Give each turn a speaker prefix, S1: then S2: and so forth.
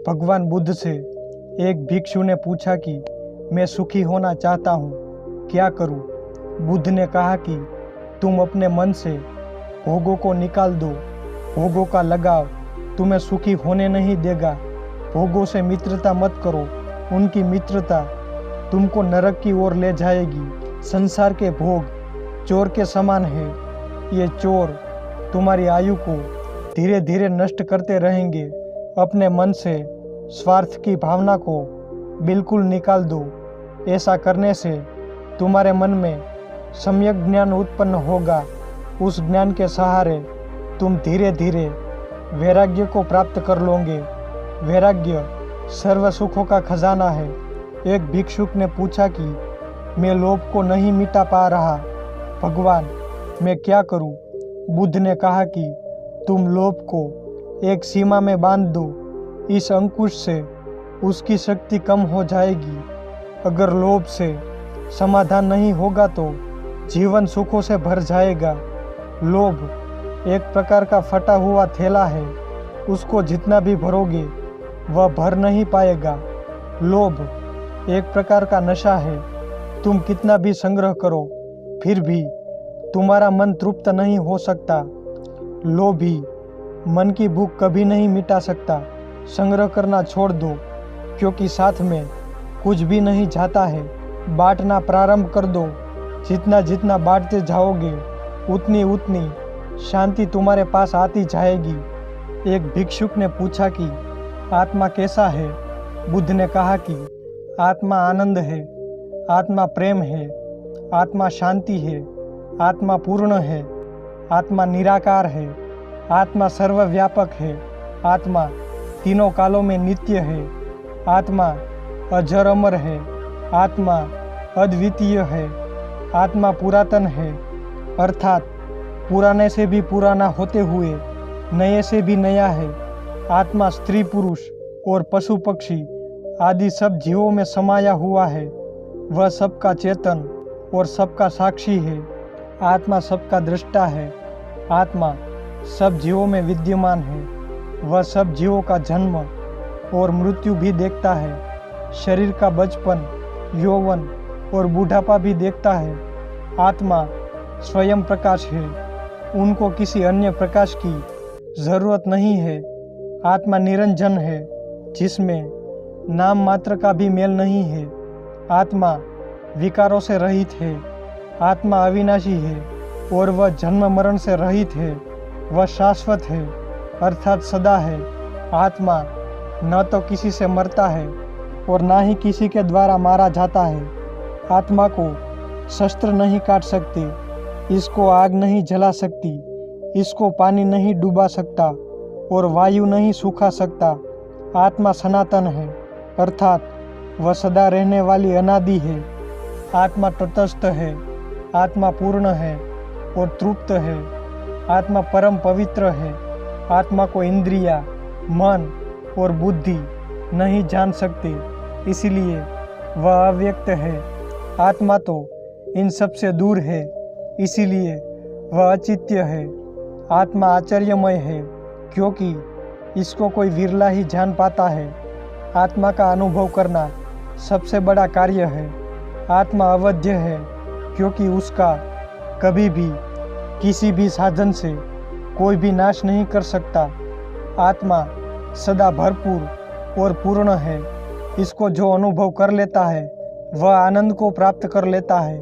S1: भगवान बुद्ध से एक भिक्षु ने पूछा कि मैं सुखी होना चाहता हूँ, क्या करूँ? बुद्ध ने कहा कि तुम अपने मन से भोगों को निकाल दो। भोगों का लगाव तुम्हें सुखी होने नहीं देगा। भोगों से मित्रता मत करो, उनकी मित्रता तुमको नरक की ओर ले जाएगी। संसार के भोग चोर के समान है। ये चोर तुम्हारी आयु को धीरे धीरे नष्ट करते रहेंगे। अपने मन से स्वार्थ की भावना को बिल्कुल निकाल दो। ऐसा करने से तुम्हारे मन में सम्यक ज्ञान उत्पन्न होगा। उस ज्ञान के सहारे तुम धीरे धीरे वैराग्य को प्राप्त कर लोगे। वैराग्य सर्व सुखों का खजाना है। एक भिक्षुक ने पूछा कि मैं लोभ को नहीं मिटा पा रहा, भगवान मैं क्या करूं? बुद्ध ने कहा कि तुम लोभ को एक सीमा में बांध दो। इस अंकुश से उसकी शक्ति कम हो जाएगी। अगर लोभ से समाधान नहीं होगा तो जीवन सुखों से भर जाएगा। लोभ एक प्रकार का फटा हुआ थैला है, उसको जितना भी भरोगे वह भर नहीं पाएगा। लोभ एक प्रकार का नशा है, तुम कितना भी संग्रह करो फिर भी तुम्हारा मन तृप्त नहीं हो सकता। लोभी मन की भूख कभी नहीं मिटा सकता। संग्रह करना छोड़ दो, क्योंकि साथ में कुछ भी नहीं जाता है। बांटना प्रारंभ कर दो। जितना जितना बांटते जाओगे उतनी उतनी शांति तुम्हारे पास आती जाएगी। एक भिक्षुक ने पूछा कि आत्मा कैसा है? बुद्ध ने कहा कि आत्मा आनंद है, आत्मा प्रेम है, आत्मा शांति है, आत्मा पूर्ण है, आत्मा निराकार है, आत्मा सर्वव्यापक है, आत्मा तीनों कालों में नित्य है, आत्मा अजर अमर है, आत्मा अद्वितीय है, आत्मा पुरातन है, अर्थात पुराने से भी पुराना होते हुए नए से भी नया है। आत्मा स्त्री पुरुष और पशु पक्षी आदि सब जीवों में समाया हुआ है। वह सबका चेतन और सबका साक्षी है। आत्मा सबका दृष्टा है। आत्मा सब जीवों में विद्यमान है। वह सब जीवों का जन्म और मृत्यु भी देखता है। शरीर का बचपन, यौवन और बुढ़ापा भी देखता है। आत्मा स्वयं प्रकाश है, उनको किसी अन्य प्रकाश की जरूरत नहीं है। आत्मा निरंजन है, जिसमें नाम मात्र का भी मेल नहीं है। आत्मा विकारों से रहित है। आत्मा अविनाशी है और वह जन्म मरण से रहित है। वह शाश्वत है, अर्थात सदा है। आत्मा न तो किसी से मरता है और ना ही किसी के द्वारा मारा जाता है। आत्मा को शस्त्र नहीं काट सकते, इसको आग नहीं जला सकती, इसको पानी नहीं डुबा सकता और वायु नहीं सूखा सकता। आत्मा सनातन है, अर्थात वह सदा रहने वाली अनादि है। आत्मा तटस्थ है, आत्मा पूर्ण है और तृप्त है। आत्मा परम पवित्र है। आत्मा को इंद्रिया, मन और बुद्धि नहीं जान सकते, इसलिए वह अव्यक्त है। आत्मा तो इन सब से दूर है, इसीलिए वह अचित्य है। आत्मा आश्चर्यमय है, क्योंकि इसको कोई विरला ही जान पाता है। आत्मा का अनुभव करना सबसे बड़ा कार्य है। आत्मा अवध्य है, क्योंकि उसका कभी भी किसी भी साधन से कोई भी नाश नहीं कर सकता। आत्मा सदा भरपूर और पूर्ण है। इसको जो अनुभव कर लेता है वह आनंद को प्राप्त कर लेता है।